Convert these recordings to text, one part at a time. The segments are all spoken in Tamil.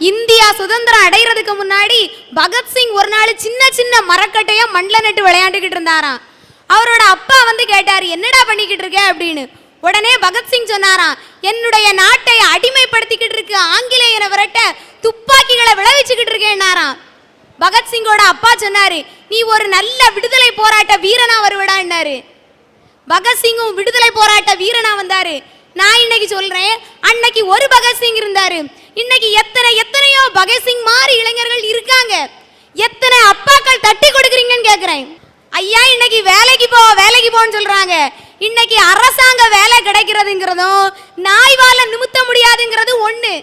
இந்தியா சுதந்திரம் அடைகிறதுக்கு முன்னாடி பகத்சிங் ஒரு நாள் சின்ன சின்ன மரக்கட்டைய மண்ணில் நட்டு விளையாண்டுக்கிட்டு இருந்தாராம். அவரோட அப்பா வந்து கேட்டாரு, என்னடா பண்ணிக்கிட்டு இருக்க அப்படின்னு. உடனே பகத்சிங் சொன்னாராம், என்னுடைய நாட்டை அடிமைப்படுத்திக்கிட்டு இருக்கு ஆங்கிலேயரை விரட்ட துப்பாக்கிகளை விளைவிச்சுக்கிட்டு இருக்கேன்னாராம். பகத்சிங்கோட அப்பா சொன்னாரு, நீ ஒரு நல்ல விடுதலை போராட்ட வீரனா வருவடான்னாரு. பகத்சிங்கும் விடுதலை போராட்ட வீரனா வந்தாரு. நான் இன்னைக்கு சொல்றேன், அன்னைக்கு ஒரு பகத்சிங் இருந்தாரு, இன்னைக்கு எத்தனையோ பகத்சிங் மாதிரி இளைஞர்கள் இருக்காங்க. எத்தனை அப்பாக்கள் தட்டி கொடுக்குறீங்கன்னு கேக்குறேன். ஐயா, இன்னைக்கு வேலைக்கு போன்னு சொல்றாங்க. இன்னைக்கு அரசாங்க வேலை கிடைக்கிறதுங்கிறதும் நாய்வால நிமித்த முடியாதுங்கிறது ஒண்ணு.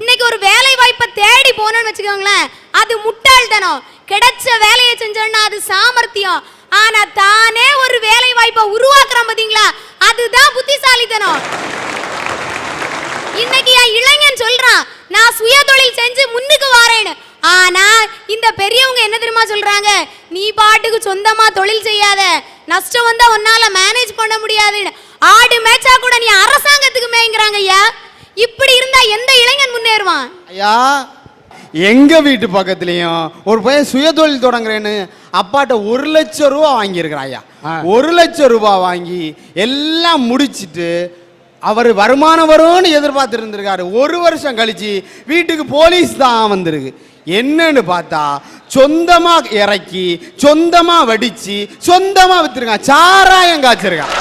இன்னைக்கு ஒரு வேலை வாய்ப்பை தேடி போனோம்னு வச்சுக்கோங்களேன், அது முட்டாள்தனம். கிடைச்ச வேலையை செஞ்சோம்னா அது சாமர்த்தியம். ஆனா தானே ஒரு வேலை வாய்ப்பை உருவாக்குறோம் பாத்தீங்களா, அதுதான் புத்திசாலித்தனம். இன்னைக்கு என் இளைஞன் சொல்றான், நான் சுய தொழில் செஞ்சு முன்னுக்கு வரேன்னு. ஆனா இந்த பெரியவங்க என்ன தெரியுமா சொல்றாங்க, நீ பாட்டுக்கு சொந்தமா தொழில் செய்யாத, நஷ்டம் வந்தா உன்னால மேனேஜ் பண்ண முடியாதுன்னு. ஆடு மேய்ச்சா கூட நீ அரசாங்கத்துக்கு மேய்ங்கிறாங்க. ஐயா, இப்படி இருந்தா எந்த இளைஞன் முன்னேறுவான்? ஐயா, எங்க வீட்டு பக்கத்துலயும் ஒரு பையன் சுய தொழில் தொடங்குறேன்னு அப்பாட்ட 1 லட்சம் ரூபா வாங்கியிருக்கிறான். ஐயா, 1 லட்சம் ரூபாய் வாங்கி எல்லாம் முடிச்சிட்டு அவர் வருமானம் வரும்னு எதிர்பார்த்து இருந்திருக்காரு. 1 வருஷம் கழிச்சு வீட்டுக்கு போலீஸ் தான் வந்திருக்கு. என்னன்னு பார்த்தா சொந்தமா இறக்கி சொந்தமா வடிச்சு சொந்தமா வித்துருக்கான், சாராயம் காய்ச்சிருக்கான்.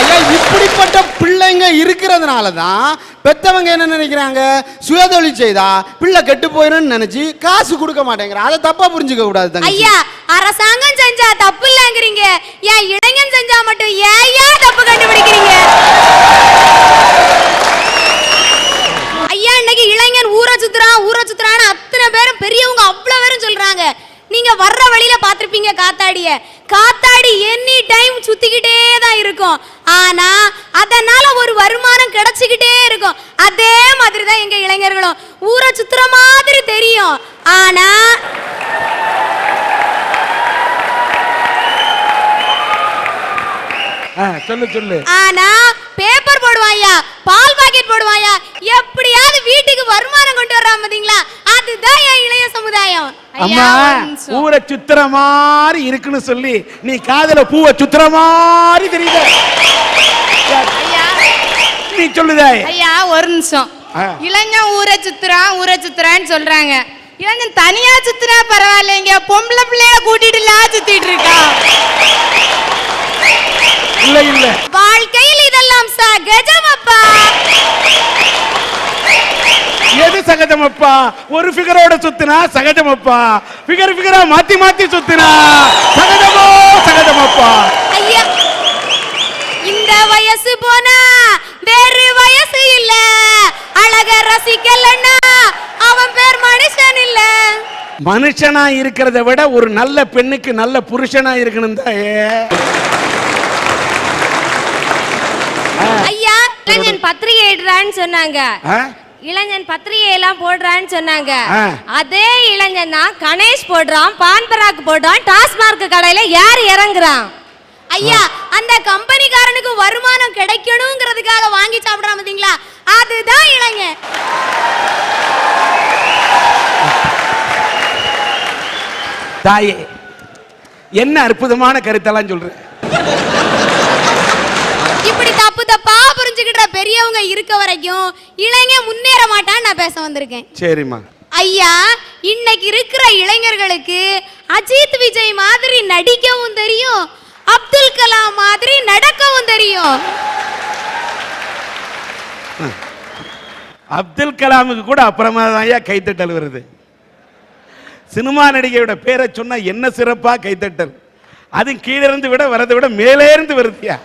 ஐயா, இப்படிப்பட்ட பிள்ளைங்க இருக்கிறதுனால தான் பெத்தவங்க என்ன நினைக்கிறாங்க, சுயதொழில் செய்தா பிள்ளை கெட்டு போயிடும் நினைச்சு காசு கொடுக்க மாட்டேங்கிறாங்க. அதை தப்பா புரிஞ்சுக்க கூடாது. ஐயா, அரசாங்கம் செஞ்சா தப்பு இல்லைங்கிறீங்க, ஏன் இளைஞன் செஞ்சா மட்டும் ஏன் தப்பு கண்டுபிடிக்கிறீங்க? ஐயா, இன்னைக்கு இளைஞன் ஊரை சுத்துறான்னு அத்தனை பேரும் பெரியவங்க அவ்வளவு பேரும் சொல்றாங்க. நீங்க வர்ற வழியில பாத்திருப்பீங்க காத்தாடி எனி டைம் சுத்திக்கிட்டே தான் இருக்கும். ஆனா அதனால ஒரு வருமானம் கிடைச்சிக்கிட்டே இருக்கும். அதே மாதிரி தான் எங்க இளைஞர்களும் ஊரை சுத்துற மாதிரி தெரியும். ஆனா சொல்லு. ஆனா பேப்பர் போடுவாயா, பால் பாக்கெட் போடுவாயா, எப்படியாவது வீட்டுக்கு வருமானம் கொண்டு வர்றான் பாத்தீங்களா, அதுதான் என் இளைய சமுதாயம். அம்மா, ஊரை சுத்துற மாதிரி இருக்குன்னு சொல்லி நீ காதல பூவை சுத்துற மாதிரி தெரியுது. நீ சொல்லுதே. ஐயா, ஒரு நிமிஷம். இளைஞன் ஊரை சுத்துறான்னு சொல்றாங்க. இளைஞன் தனியா சுத்துறா பரவாயில்லைங்க, பொம்பளை பிள்ளைய கூட்டிட்டு சுத்திட்டு இருக்கா. இல்ல வாழ்க்கையில் இதெல்லாம் சகஜமப்பா. எது சகஜமப்பா? ஒரு ஃபிகரோட சுத்தினா சகஜமப்பா, ஃபிகரா மாத்தி சுத்தினா சகஜமப்பா. ஐயா, இந்த வயசு போனா வேறு வயசு இல்ல, அழக ரசிக்கலன்னா அவன் பேர் மனுஷன் இல்ல. மனுஷனா இருக்கிறத விட ஒரு நல்ல பெண்ணுக்கு நல்ல புருஷனா இருக்கணும் தான். ஐயா, இளைஞன் பத்திரிகை எழுதுறான்னு சொன்னாங்க, இளைஞன் பத்திரிகை எல்லாம் போடுறான்னு சொன்னாங்க. அதே இளைஞன் தான் கணேஷ் போடுறான், பான்பராக் போடுறான், டாஸ்மார்க் கடையில யார் இறங்குறான்? ஐயா, அந்த கம்பெனிக்காரனுக்கு வருமானம் கிடைக்கணுங்கிறதுக்காக வாங்கி சாப்பிடுறான் பாத்தீங்களா, அதுதான் இளைஞன். தாயே, என்ன அற்புதமான கருத்தெல்லாம் சொல்ற. இப்படி தப்பா புரிஞ்சுக்கிட்ட பெரியவங்க இருக்க வரைக்கும் இளைஞன் முன்னேற மாட்டான்னு நான் பேச வந்திருக்கேன். சரிம்மா. ஐயா, இன்னைக்கு இருக்கிற இளைஞர்களுக்கு அஜித் விஜய் மாதிரி நடிக்கவும் தெரியும், அப்துல் கலாம் மாதிரி நடக்கவும் தெரியும். அப்துல் கலாமுக்கு கூட அப்புறமா தான் கைத்தட்டல் வருது. சினிமா நடிகையோட பேரை சொன்னா என்ன சிறப்பா கைத்தட்டல், அது கீழே இருந்து விட வரதை விட மேலே இருந்து வருதியா.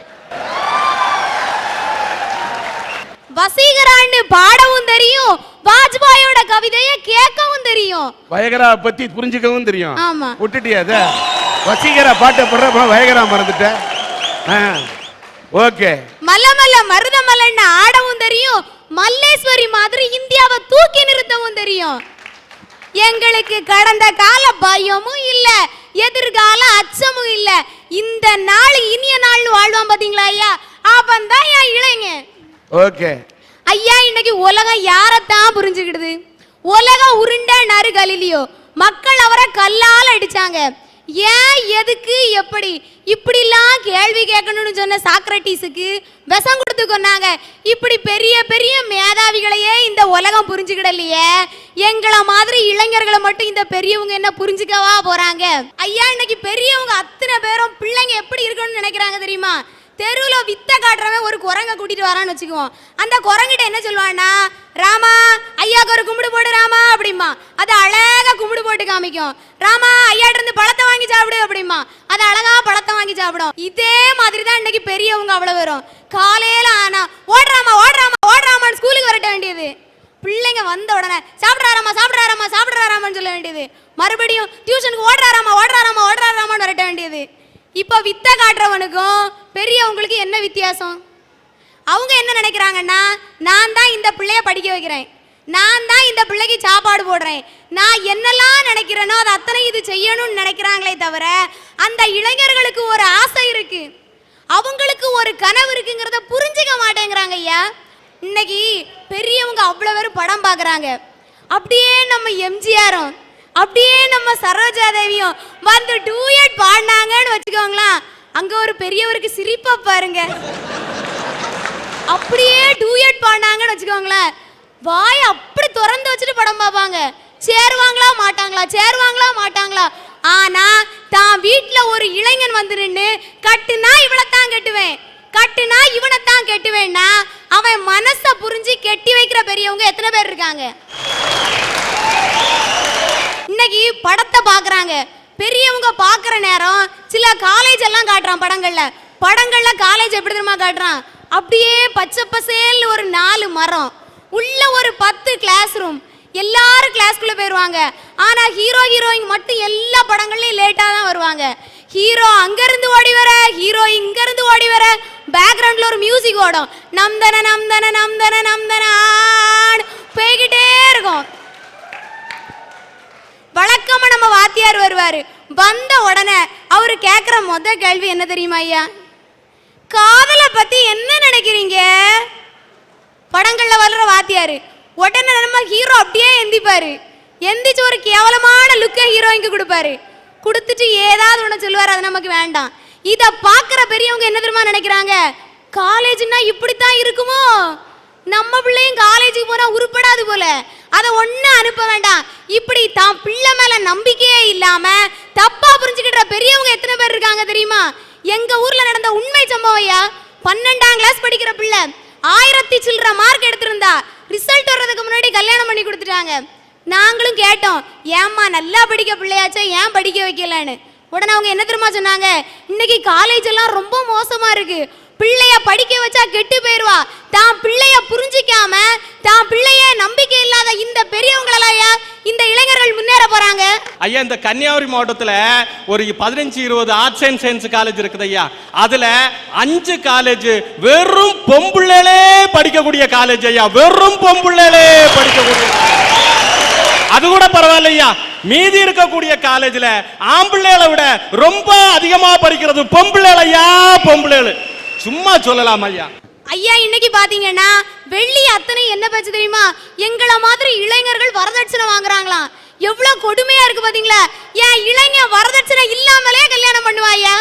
வசீகரான்னு பாடவும் தெரியும், வாஜ்பாயோட கவிதையை கேட்கவும் தெரியும், வயகரா பத்தி புரிஞ்சுக்கவும் தெரியும். ஆமா, விட்டுட்டியா? வசீகரா பாட்டை போடுற வயகரா மறந்துட்ட. ஓகே. மல்ல மருதமல்லன்னு ஆடவும் தெரியும், மல்லேஸ்வரி மாதிரி இந்தியாவை தூக்கி நிறுத்தவும் தெரியும். எங்களுக்கு கடந்த கால பயமும் இல்ல, எதிர்கால அச்சமும் இல்ல. இந்த நாள் இனிய நாள் வாழ்வான் பாத்தீங்களா ஐயா, அவன் தான் என் இளைஞன். ஓகே. ஐயா இன்னைக்கு உலகம் யாரைத்தான் புரிஞ்சுக்கிடுது? உலகம் உருண்டை கலிலியோ, மக்கள் அவரை கல்லால் அடிச்சாங்க. ஏன், எதுக்கு, எப்படி இப்படிலாம் கேள்வி கேட்கணும்னு சொன்ன சாக்ரட்டிஸுக்கு விஷம் கொடுத்து கொன்னாங்க. இப்படி பெரிய பெரிய மேதாவிகளையே இந்த உலகம் புரிஞ்சுக்கிடலையே, எங்களை மாதிரி இளைஞர்களை மட்டும் இந்த பெரியவங்க என்ன புரிஞ்சுக்கவா போறாங்க? ஐயா இன்னைக்கு பெரியவங்க அத்தனை பேரும் பிள்ளைங்க எப்படி இருக்கணும்னு நினைக்கிறாங்க தெரியுமா? தெருவில் வித்த காட்டுறவன் ஒரு குரங்க கூட்டிட்டு வரான்னு வச்சுக்குவோம். அந்த குரங்கிட்ட என்ன சொல்லுவான்னா, ராமா ஐயாவுக்கு ஒரு கும்பிடு போடு ராமா அப்படிமா. அது அழகா கும்பிடு போட்டு காமிக்கும். ராமா ஐயாட்ட இருந்து பழத்தை வாங்கி சாப்பிடு அப்படிமா. அது அழகா பழத்தை வாங்கி சாப்பிடும். இதே மாதிரி தான் இன்னைக்கு பெரியவங்க அவ்வளவு வரும். காலையில ஆனா ஓடுறாமா ஓடுறாமா ஓடுறாமான்னு ஸ்கூலுக்கு வரட்ட வேண்டியது. பிள்ளைங்க வந்த உடனே சாப்பிட்றாராமா சாப்பிட்றாராமா சாப்பிட்றாராமான்னு சொல்ல வேண்டியது. மறுபடியும் டியூஷனுக்கு ஓடுறாராமா ஓடுறாராமா ஓடுறாராமான்னு வரட்ட வேண்டியது. இப்போ வித்த காட்டுறவனுக்கும் பெரியவங்களுக்கு என்ன வித்தியாசம்? அவங்க என்ன நினைக்கிறாங்கன்னா, நான் தான் இந்த பிள்ளைய படிக்க வைக்கிறேன், நான் தான் இந்த பிள்ளைக்கு சாப்பாடு போடுறேன், நான் என்னெல்லாம் நினைக்கிறேனோ அதை அத்தனை இது செய்யணும்னு நினைக்கிறாங்களே தவிர, அந்த இளைஞர்களுக்கு ஒரு ஆசை இருக்கு, அவங்களுக்கு ஒரு கனவு இருக்குங்கிறத புரிஞ்சிக்க மாட்டேங்கிறாங்க. ஐயா இன்னைக்கு பெரியவங்க அவ்வளோ பேரும் படம் பார்க்குறாங்க. அப்படியே நம்ம எம்ஜிஆரும் அப்படியே நம்ம சரோஜா தேவியும் வந்து டூயட் பாடினாங்கன்னு வச்சுக்கோங்களேன், அங்க ஒரு பெரியவருக்கு சிரிப்பா பாருங்க. அப்படியே டூயட் பாடினாங்கன்னு வச்சுக்கோங்களேன், வாய் அப்படி திறந்து வச்சுட்டு படம் பார்ப்பாங்க. சேருவாங்களா மாட்டாங்களா சேருவாங்களா மாட்டாங்களா? ஆனா தான் வீட்டுல ஒரு இளைஞன் வந்து நின்று கட்டுனா இவளைத்தான் கட்டுவேன், கட்டுனா இவனைத்தான் கட்டுவேன்னா அவன் மனசை புரிஞ்சு கெட்டி வைக்கிற பெரியவங்க எத்தனை பேர் இருக்காங்க? இன்னைக்கு படத்தை பார்க்குறாங்க. பெரியவங்க பார்க்குற நேரம் சில காலேஜ் எல்லாம் காட்டுறான் படங்கள்ல காலேஜ் எப்படி தெரியுமா காட்டுறான்? அப்படியே பச்சை பசேல்னு ஒரு 4 மரம் உள்ள ஒரு 10 கிளாஸ் ரூம், எல்லாரும் கிளாஸ்க்குள்ள போயிருவாங்க. ஆனா ஹீரோ ஹீரோயின் மட்டும் எல்லா படங்கள்லயும் லேட்டா தான் வருவாங்க. ஹீரோ அங்க இருந்து ஓடி வர, ஹீரோ இங்க இருந்து ஓடி வர, பேக்ரவுண்ட்ல ஒரு மியூசிக் ஓடும், நம்தன நம்தன நம்தன நம்தன போய்கிட்டே இருக்கும். வழக்கமா நம்ம வாத்தியார் வருவாரு, வந்த உடனே அவரு கேட்கிற முத கேள்வி என்ன தெரியுமா ஐயா? காதலை பத்தி என்ன நினைக்கிறீங்க? படங்கள்ல வளர வாத்தியாரு உடனே நம்ம ஹீரோ அப்படியே எந்திப்பாரு, எந்திச்சு ஒரு கேவலமான லுக்கை ஹீரோயினுக்கு கொடுப்பாரு, கொடுத்துட்டு ஏதாவது ஒன்று சொல்லுவார், அது நமக்கு வேண்டாம். இதை பார்க்குற பெரியவங்க என்ன தெரியுமா நினைக்கிறாங்க? காலேஜ்னா இப்படித்தான் இருக்குமோ, நம்ம பிள்ளையும் காலேஜுக்கு போனா உருப்படாது போல, அதை ஒன்னும் அனுப்ப வேண்டாம். இப்படி தான் பிள்ளை மேல நம்பிக்கையே இல்லாம தப்பா புரிஞ்சுக்கிற பெரியவங்க எத்தனை பேர் இருக்காங்க தெரியுமா? எங்க ஊர்ல நடந்த உண்மை சம்பவம் ஐயா. 12ஆம் கிளாஸ் படிக்கிற பிள்ளை 1000 சில்லற மார்க் எடுத்திருந்தா, ரிசல்ட் வர்றதுக்கு முன்னாடி கல்யாணம் பண்ணி கொடுத்துட்டாங்க. நாங்களும் கேட்டோம், ஏம்மா நல்லா படிக்க பிள்ளையாச்சே ஏன் படிக்க வைக்கலன்னு. உடனே அவங்க என்ன தெரியுமா சொன்னாங்க? இன்னைக்கு காலேஜ் எல்லாம் ரொம்ப மோசமா இருக்கு, பிள்ளைய படிக்க வச்சா கெட்டு போயிருவா, தான் பிள்ளைய புரிஞ்சிக்காம தான் பிள்ளைய நம்பிக்கை இல்லாத இந்த பெரியவங்களா இந்த இளைஞர்கள் முன்னேற போறாங்க. ஐயா இந்த கன்னியாகுமரி மாவட்டத்துல ஒரு 15-20 ஆர்ட்ஸ் அண்ட் சயின்ஸ் காலேஜ் இருக்குது ஐயா. அதுல 5 காலேஜ் வெறும் பொம்புள்ளே படிக்கக்கூடிய காலேஜ் ஐயா, வெறும் பொம்புள்ளே படிக்கக்கூடிய. அது கூட பரவாயில்லையா, மீதி இருக்கக்கூடிய காலேஜ்ல ஆம்பிள்ளைகளை விட ரொம்ப அதிகமா படிக்கிறது பொம்புள்ளையா, பொம்புள்ளை. சும்மா சொல்லலாம் ஐயா. ஐயா இன்னைக்கு பாத்தீங்கன்னா வெள்ளி அத்தனை என்ன பேச்சு தெரியுமா? எங்களை மாதிரி இளைஞர்கள் வரதட்சணை வாங்குறாங்களாம். எவ்வளவு கொடுமையா இருக்கு பாத்தீங்களா? ஏன் இளைஞர் வரதட்சணை இல்லாமலே கல்யாணம் பண்ணுவாயா?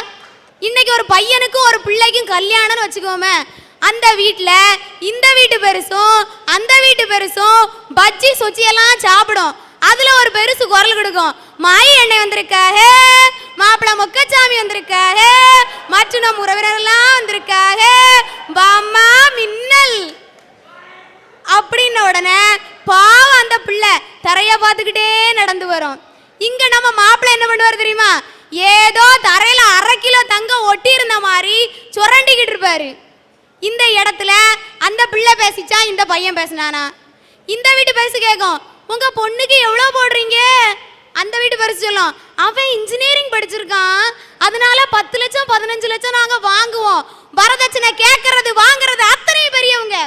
இன்னைக்கு ஒரு பையனுக்கும் ஒரு பிள்ளைக்கும் கல்யாணம்னு வச்சுக்கோமே, அந்த வீட்டுல இந்த வீட்டு பெருசும் அந்த வீட்டு பெருசும் பஜ்ஜி சொச்சி எல்லாம் சாப்பிடும். அதுல ஒரு பெருசு குரல் கொடுக்கும், மாயி எண்ணெய் வந்திருக்காக, மாப்பிள்ள மொக்கச்சாமி வந்திருக்காக, மற்றும் நம் உறவினர் எல்லாம் வந்திருக்காக, பாம்மா மின்னல் அப்படின்ன உடனே பாவம் அந்த பிள்ளை தரைய பார்த்துக்கிட்டே நடந்து வரும். இங்க நம்ம மாப்பிள்ளை என்ன பண்ணுவார் தெரியுமா? ஏதோ தரையில 1/2 கிலோ தங்கம் ஒட்டி இருந்த மாதிரி சுரண்டிக்கிட்டு இருப்பாரு. இந்த இடத்துல அந்த பிள்ளை பேசிச்சா, இந்த பையன் பேசினானா? இந்த வீட்டு பேசி கேட்கும், உங்க பொண்ணுக்கு எவ்வளவு போடுறீங்க? அந்த வீட்டு பரிசு சொல்லும், அவன் இன்ஜினியரிங் படிச்சிருக்கான், அதனால 10 லட்சம் 15 லட்சம் நாங்க வாங்குவோம். வரதட்சணை கேட்கறது வாங்குறது அத்தனை பெரியவங்க.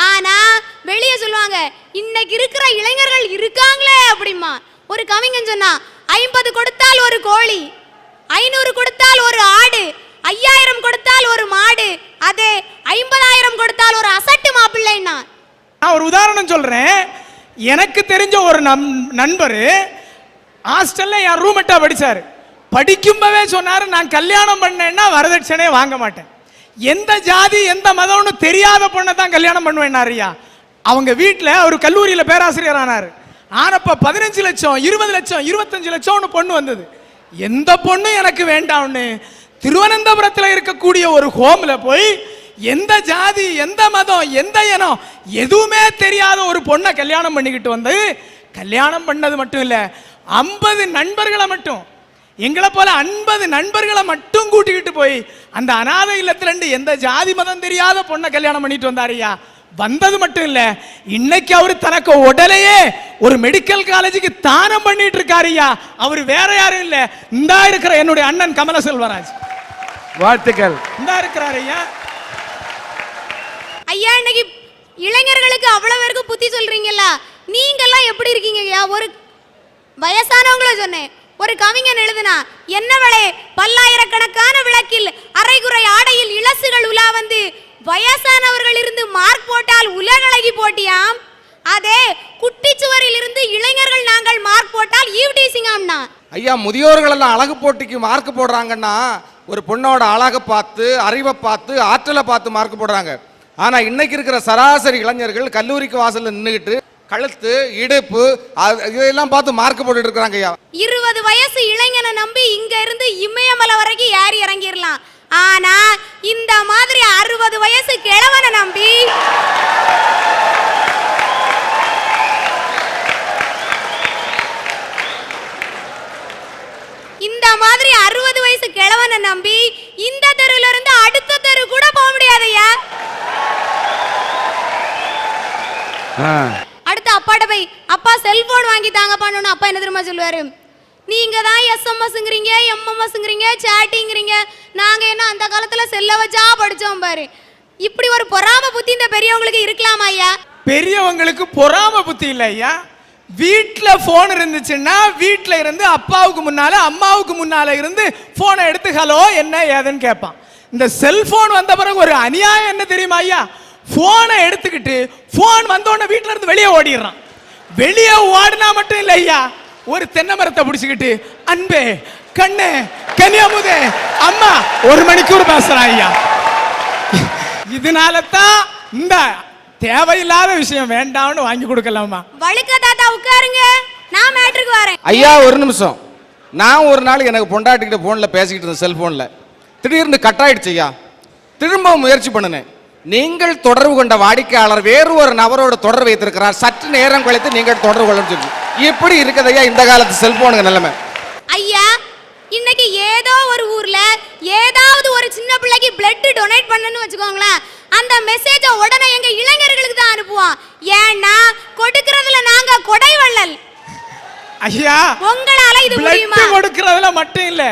ஆனா வெளியே சொல்லுவாங்க, இன்னைக்கு இருக்கிற இளைஞர்கள் இருக்காங்களே அப்படிமா. ஒரு கவிஞன் சொன்னா, 50 கொடுத்தால் ஒரு கோழி, 500 கொடுத்தால் ஒரு ஆடு, 5000 கொடுத்தால் ஒரு மாடு, அதே 50,000 கொடுத்தால் ஒரு அசட்டு மாப்பிள்ளைன்னா. நான் ஒரு உதாரணம் சொல்றேன். எனக்கு தெரிஞ்ச ஒரு நண்பர் ஹாஸ்டல்ல என் ரூம்மேட்டா படிச்சாரு. படிக்கும்போதே சொன்னாரு, நான் கல்யாணம் பண்ணேன்னா வரதட்சணையே வாங்க மாட்டேன், எந்த ஜாதி எந்த மதம்னு தெரியாத பொண்ணை தான் கல்யாணம் பண்ணுவேன்னாரியா. அவங்க வீட்டில் அவர் கல்லூரியில் பேராசிரியர் ஆனார். ஆனப்ப 15 லட்சம் 20 லட்சம் 25 லட்சம்னு பொண்ணு வந்தது. எந்த பொண்ணு எனக்கு வேண்டாம்னு திருவனந்தபுரத்தில் இருக்கக்கூடிய ஒரு ஹோம்ல போய் எந்த ஜாதி எந்த மதம் எந்த இனம் எதுவுமே தெரியாத ஒரு பொண்ணை கல்யாணம் பண்ணிக்கிட்டு வந்து, கல்யாணம் பண்ணது மட்டும் இல்லை, 50 நண்பர்களை மட்டும், எங்களை போல 50 நண்பர்களை மட்டும் கூட்டிக்கிட்டு போய் அந்த அநாதை இல்லத்துல எந்த ஜாதி மதம் தெரியாத பொண்ணை கல்யாணம் பண்ணிட்டு வந்தாரியா. வந்தது மட்டும் இல்ல, இன்னைக்கு அவரு தனக்கு உடலையே ஒரு மெடிக்கல் காலேஜுக்கு தானம் பண்ணிட்டு இருக்காரியா. அவர் வேற யாரும் இல்ல, இந்தா இருக்கிற என்னுடைய அண்ணன் கமல செல்வராஜ். வாழ்த்துக்கள். இந்தா இருக்கிறார் ஐயா. ஐயா, இன்னைக்கு இளைஞர்களுக்கு அவ்வளவு பேருக்கு புத்தி சொல்றீங்கல்ல, நீங்கெல்லாம் எப்படி இருக்கீங்க ஐயா? ஒரு வயசானவங்கள சொன்னேன், ஒரு கவிஞன் எழுதுனா, என்னவளே பல்லாயிரக்கணக்கான விளக்கில் அரைகுறை ஆடையில் இளசுகள் உலா வந்து வயசானவர்கள் இருந்து மார்க் போட்டால் உலகளகி போட்டியாம், அதே குட்டிச்சுவரில் இருந்து இளைஞர்கள் நாங்கள் மார்க் போட்டால் ஈவ்டீசிங்காம்னா. ஐயா, முதியோர்கள் எல்லாம் அழகு போட்டிக்கு மார்க் போடுறாங்கன்னா ஒரு பொண்ணோட அழகை பார்த்து அறிவை பார்த்து ஆற்றலை பார்த்து மார்க் போடுறாங்க. ஆனா இன்னைக்கு இருக்கிற சராசரி இளைஞர்கள் கல்லூரிக்கு வாசல்ல நின்றுகிட்டு கழுத்து இடுப்பு இதெல்லாம் பார்த்து மார்க் போட்டுட்டு இருக்காங்க ஐயா. 20 வயசு இளைஞனை நம்பி இங்க இருந்து இமயமலை வரைக்கும் ஏறி இறங்கிடலாம். ஆனா இந்த மாதிரி 60 வயசு கிழவனை நம்பி இந்த தெருல இருந்து அடுத்த தெரு கூட போக முடியாதையா. அடுத்து அப்பாட்ட போய், அப்பா செல்போன் வாங்கி தாங்க பண்ணணும். அப்பா என்ன தெரியுமா சொல்லுவாரு, நீங்க தான் எஸ்எம்எஸ்ங்கிறீங்க எம்எம்எஸ்ங்கிறீங்க சேட்டிங்கிறீங்க, நாங்க என்ன அந்த காலத்துல செல்ல வச்சா படிச்சோம் பாரு. இப்படி ஒரு பொறாம புத்தி இந்த பெரியவங்களுக்கு இருக்கலாமா ஐயா? பெரியவங்களுக்கு பொறாம புத்தி இல்ல ஐயா. வீட்டுல போன் இருந்துச்சுன்னா வீட்டுல இருந்து அப்பாவுக்கு முன்னால அம்மாவுக்கு முன்னால இருந்து போனை எடுத்து ஹலோ என்ன ஏதுன்னு கேட்பான். இந்த செல்போன் வந்த பிறகு ஒரு அநியாயம் என்ன தெரியுமா ஐயா, போனை எடுத்துக்கிட்டு போன் வந்தோடனே வீட்டுல இருந்து வெளியே ஓடிடுறான். வெளியே ஓடினா மட்டும் இல்ல ஐயா, ஒரு தென்னை மரத்தை பிடிச்சுக்கிட்டு அன்பே கண்ணே கன்னியாமுதே அம்மா 1 மணிக்கூர் பேசுறான் ஐயா. இதனால தான் இந்த தேவையில்லாத விஷயம் வேண்டாம்னு வாங்கி கொடுக்கலாமா. வழுக்க தாத்தா உட்காருங்க, நான் மேட்ருக்கு வரேன். ஐயா ஒரு நிமிஷம், நான் ஒரு நாள் எனக்கு பொண்டாட்டிக்கிட்ட போன்ல பேசிக்கிட்டு இருந்தேன், செல்போன்ல திடீர்னு கட் ஆயிடுச்சு ஐயா. திரும்ப முயற்சி பண்ணினேன். நீங்கள் தொடர்பு கொண்ட வாடிக்கையாளர் வேறு ஒரு நபரோட தொடர்பு வைத்திருக்கிறார், சற்று நேரம் கழித்து நீங்கள் தொடர்பு கொள்ள சொல்லி. எப்படி இருக்குது ஐயா இந்த காலத்து செல்போனுங்க நிலைமை? ஐயா, இன்னைக்கு ஏதோ ஒரு ஊர்ல ஏதாவது ஒரு சின்ன பிள்ளைக்கு பிளட் டொனேட் பண்ணனும்னு வச்சுக்கோங்களேன், அந்த மெசேஜை உடனே எங்க இளைஞர்களுக்கு தான் அனுப்புவோம். ஏன்னா கொடுக்கறதுல நாங்க கொடைவள்ளல் ஐயா. உங்களால இது முடியுமா? கொடுக்கறதுல மட்டும் இல்ல,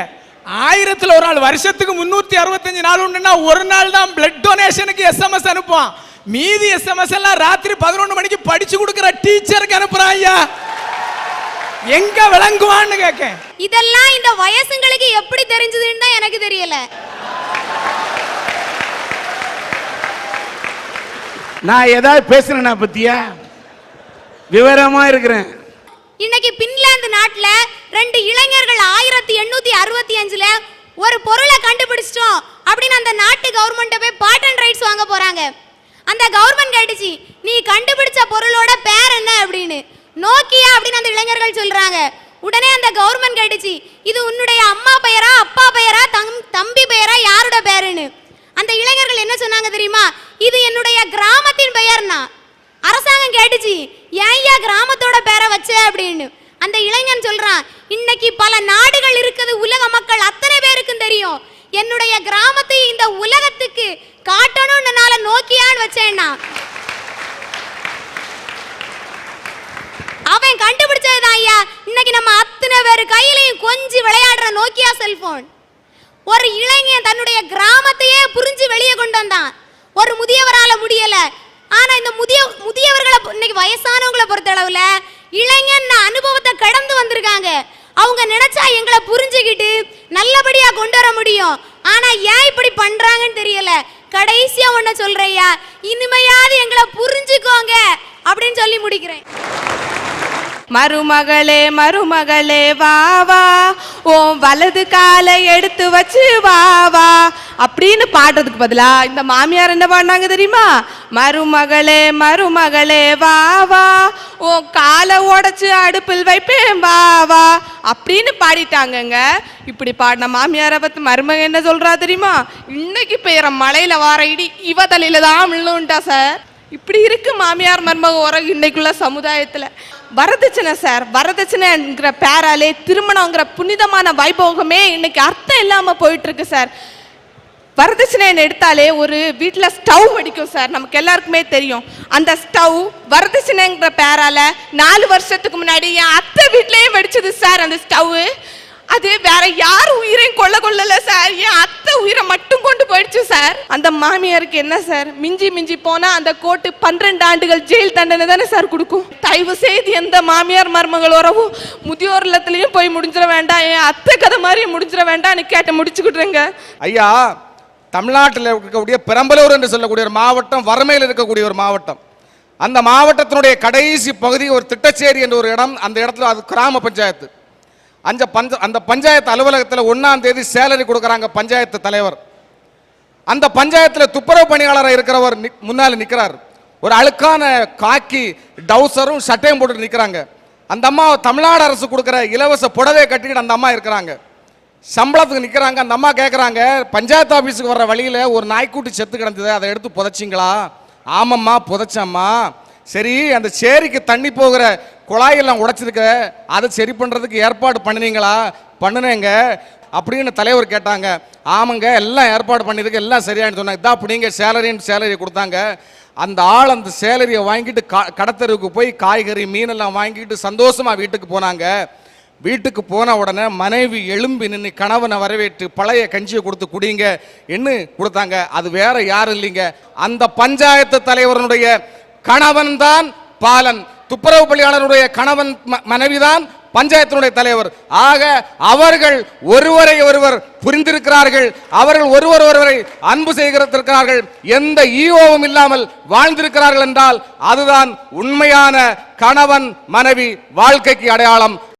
1000ல் ஒரு நாள், வருஷத்துக்கு 365 நாள் உண்டுன்னா ஒரு நாள் தான் பிளட் டொனேஷனுக்கு எஸ்எம்எஸ் அனுப்புவோம். மீதி எஸ்எம்எஸ் எல்லாம் ராத்திரி 11 மணிக்கு படிச்சு கொடுக்கிற டீச்சருக்கு அனுப்புறான் ஐயா. எங்க விளங்குவான்னு கேட்க. இதெல்லாம் இந்த வயசுங்களுக்கு எப்படி தெரிஞ்சதுன்னு தான் எனக்கு தெரியல. நான் ஏதாவது பேசுறேன்னா பத்தியா விவரமா இருக்கிறேன். இன்னைக்கு பின்லாந்து நாட்டுல 2 இளைஞர்கள் 1865ல ஒரு பொருளை கண்டுபிடிச்சிட்டோம் அப்படின்னு அந்த நாட்டு கவர்மெண்ட்ட போய் பாட்டன் ரைட்ஸ் வாங்க போறாங்க. அந்த கவர்மெண்ட் கேட்டுச்சு, நீ கண்டுபிடிச்ச பொருளோட பேர் என்ன அப்படின்னு. நோக்கியா அப்படின்னு அந்த இளைஞர்கள் சொல்றாங்க. உடனே அந்த கவர்மெண்ட் கேட்டுச்சு, இது உன்னுடைய அம்மா பெயரா அப்பா பெயரா தம்பி பெயரா யாரோட பேருன்னு. அந்த இளைஞர்கள் என்ன சொன்னாங்க தெரியுமா, இது என்னுடைய கிராமத்தின் பெயர்னா. அரசாங்கம் கேட்டுச்சு, ஏன்யா கிராமத்தோட பேரை வச்ச அப்படின்னு. அந்த இளைஞன் சொல்றான், இன்னைக்கு பல நாடுகள் இருக்குது, உலக மக்கள் அத்தனை பேருக்கும் தெரியும், என்னுடைய கிராமத்தை இந்த உலகத்துக்கு காட்டணும்னால நோக்கியான்னு வச்சேன்னா. அவன் கண்டுபிடிச்சதுதான் ஐயா இன்னைக்கு நம்ம அத்தனை பேர் கையிலையும் கொஞ்சி விளையாடுற நோக்கியா செல்போன். ஒரு இளைஞன் தன்னுடைய கிராமத்தையே புரிஞ்சு வெளியே கொண்டு வந்தான். ஒரு முதியவரால முடியல. ஆனா இந்த முதியவர்களை இன்னைக்கு வயசானவங்களை பொறுத்தளவுல இளைஞன் அனுபவத்தை கடந்து வந்திருக்காங்க. அவங்க நினைச்சா எங்களை புரிஞ்சுக்கிட்டு நல்லபடியா கொண்டு வர முடியும். ஆனா ஏன் இப்படி பண்றாங்கன்னு தெரியல. கடைசியா ஒன்ன சொல்றேயா, இனிமையாவது எங்களை புரிஞ்சுக்கோங்க அப்படின்னு சொல்லி முடிக்கிறேன். மருமகளே மருமகளே வா வா, உன் வலது காலை எடுத்து வச்சு வா வா அப்படின்னு பாடுறதுக்கு பதிலா இந்த மாமியார் என்ன பாடினாங்க தெரியுமா? மருமகளே மருமகளே வா வா, உன் காலை உடைச்சு அடுப்பில் வைப்பேன் வா வா அப்படின்னு பாடிட்டாங்கங்க. இப்படி பாடின மாமியாரை பத்தி மருமக என்ன சொல்றா தெரியுமா? இன்னைக்கு பெய்யற மழையில வார இடி இவ தலையில தான் விழுந்துட்டா சார். இப்படி இருக்கு மாமியார் மருமக உறவு இன்னைக்குள்ள சமுதாயத்துல. வரதட்சணை சார், வரதட்சணைங்கிற பேராலே திருமணங்கிற புனிதமான வைபோகமே இன்னைக்கு அர்த்தம் இல்லாம போயிட்டு இருக்கு சார். வரதட்சணை எடுத்தாலே ஒரு வீட்டில் ஸ்டவ் வெடிக்கும் சார், நமக்கு எல்லாருக்குமே தெரியும். அந்த ஸ்டவ் வரதட்சணைங்கிற பேரால 4 வருஷத்துக்கு முன்னாடி என் அத்தை வீட்லயே வெடிச்சது சார். அந்த ஸ்டவ் அது வேற யார் உயிரையும் கொள்ளல சார், என் அத்தை உயிரை மட்டும் கொண்டு போயிடுச்சு சார். அந்த மாமியாருக்கு என்ன சார், மிஞ்சி மிஞ்சி போனா அந்த கோர்ட்டு 12 ஆண்டுகள் ஜெயில் தண்டனை தானே சார் கொடுக்கும். தயவு செய்து எந்த மாமியார் மருமகள் உறவும் முதியோர் இல்லத்திலையும் போய் முடிஞ்சிட வேண்டாம், என் அத்தை கதை மாதிரி முடிஞ்சிட வேண்டாம்னு கேட்டு முடிச்சுக்கிட்டுருங்க. ஐயா, தமிழ்நாட்டில் இருக்கக்கூடிய பெரம்பலூர் என்று சொல்லக்கூடிய ஒரு மாவட்டம், வறுமையில் இருக்கக்கூடிய ஒரு மாவட்டம். அந்த மாவட்டத்தினுடைய கடைசி பகுதி ஒரு திட்டச்சேரி என்ற ஒரு இடம். அந்த இடத்துல அது கிராம பஞ்சாயத்து. அந்த பஞ்சாயத்து அலுவலகத்தில் 1ஆம் தேதி சேலரி கொடுக்குறாங்க பஞ்சாயத்து தலைவர். அந்த பஞ்சாயத்தில் துப்புரவு பணியாளராக இருக்கிறவர் முன்னால் நிற்கிறார். ஒரு அழுக்கான காக்கி டவுசரும் சட்டையும் போட்டு நிற்கிறாங்க. அந்த அம்மா தமிழ்நாடு அரசு கொடுக்குற இலவச புடவை கட்டிக்கிட்டு அந்த அம்மா இருக்கிறாங்க. சம்பளத்துக்கு நிற்கிறாங்க. அந்த அம்மா கேட்குறாங்க, பஞ்சாயத்து ஆஃபீஸுக்கு வர்ற வழியில் ஒரு நாய்க்குட்டி செத்து கிடந்தது, அதை எடுத்து புதைச்சிங்களா? ஆமாம்மா புதைச்சம்மா. சரி, அந்த சேரிக்கு தண்ணி போகிற குழாயெல்லாம் உடைச்சிருக்க, அதை சரி பண்ணுறதுக்கு ஏற்பாடு பண்ணினீங்களா? பண்ணினேங்க அப்படின்னு தலைவர் கேட்டாங்க. ஆமாங்க, எல்லாம் ஏற்பாடு பண்ணியிருக்கு, எல்லாம் சரியானு சொன்னாங்க. இதான் அப்படிங்க சேலரி கொடுத்தாங்க. அந்த ஆள் அந்த சேலரியை வாங்கிட்டு கடத்தருவுக்கு போய் காய்கறி மீனெல்லாம் வாங்கிட்டு சந்தோஷமாக வீட்டுக்கு போனாங்க. வீட்டுக்கு போன உடனே மனைவி எழும்பி நின்று கணவனை வரவேற்று பழைய கஞ்சியை கொடுத்து குடிங்க என்ன கொடுத்தாங்க. அது வேற யாரும் இல்லைங்க, அந்த பஞ்சாயத்து தலைவருடைய கணவன் தான் பாலன். துப்புரவு பணியாளருடைய கணவன் மனைவிதான் பஞ்சாயத்தினுடைய தலைவர். ஆக அவர்கள் ஒருவரை ஒருவர் புரிந்திருக்கிறார்கள், அவர்கள் ஒருவரை அன்பு செய்திருக்கிறார்கள், எந்த ஈவோவும் இல்லாமல் வாழ்ந்திருக்கிறார்கள் என்றால் அதுதான் உண்மையான கணவன் மனைவி வாழ்க்கைக்கு அடையாளம்.